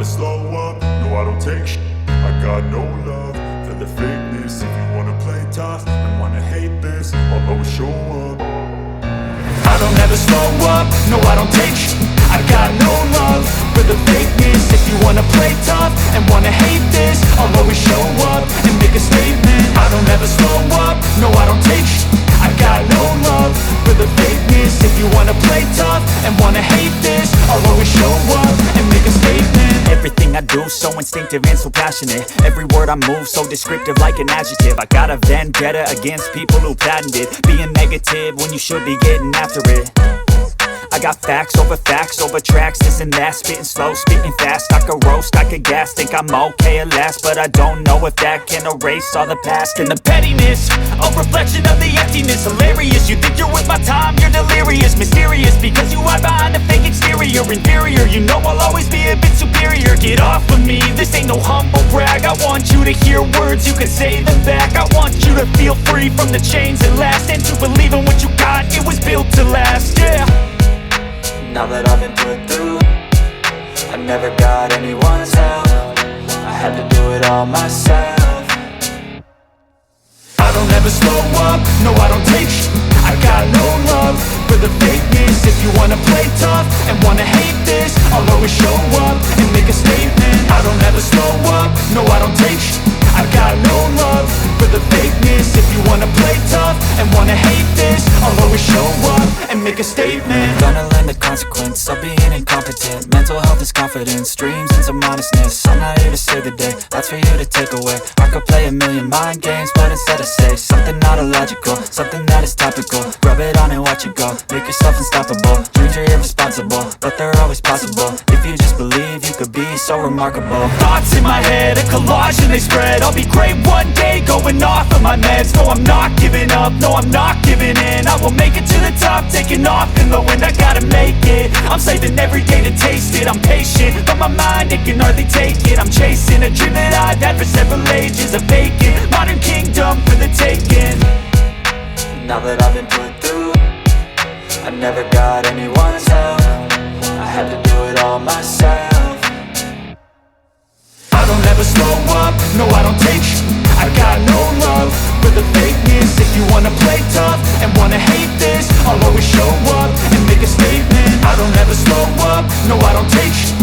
never slow up, no I don't take shit. I got no love for the fakeness. If you wanna play tough and wanna hate this, I'll always show up. I don't ever slow up, no I don't take shit. I got no love for the fakeness. If you wanna play tough and wanna hate this, I'll always show up and make a statement. I don't ever slow up, no I don't take shit. I got no love for the fakeness. If you wanna play tough and wanna hate this, I'll always show up and make a statement. Everything I do so instinctive and so passionate. Every word I move so descriptive like an adjective. I got a vendetta against people who patented being negative when you should be getting after it. I got facts over tracks, this and that. Spitting slow, spitting fast. I could roast, I could gas. Think I'm okay at last, but I don't know if that can erase all the past. And the pettiness, a reflection of the emptiness. Hilarious, you think you're worth my time, you're delirious. Mysterious, because you hide behind a fake exterior. Inferior, you know I'll always be a bit superior. Get off of me, this ain't no humble brag. I want you to hear words, you can say them back. I want you to feel free from the chains that last, and to believe in what you got, it was built to last, yeah. Now that I've been put through, I never got anyone's help. I had to do it all myself. I don't ever slow up, no I don't take shit. I got no love for the fakeness. If you wanna play tough and wanna hate this, I'll always show up and make a statement. I don't ever slow up, no I don't take shit. I got no love for the fakeness. If you wanna play tough and wanna hate this, I'll always show up and make a statement. Gonna learn the consequence of being incompetent. Mental health is confidence, dreams and some honestness. I'm not here to save the day, that's for you to take away. I could play a million mind games, but instead I say something not illogical, something that is topical. Rub it on and watch it go, make yourself unstoppable. Dreams are irresponsible, but they're always possible. If you just believe, you could be so remarkable. Thoughts in my head, a collage and they spread. I'll be great one day, going off of my meds. No, I'm not giving up, no, I'm not giving in. I will make it to the top, taking off in the wind. I gotta make it, I'm saving every day to taste it. I'm patient, but my mind, it can hardly take it. I'm chasing a dream that I've had for several ages. A vacant, modern kingdom for the taking. Now that I've been put through, I never got anyone's help. I had to do it all myself. I don't ever slow up, no I don't take shit. I got no love for the fakeness. If you wanna play tough and wanna hate this, I'll always show up and make a statement. I don't ever slow up, no I don't take shit.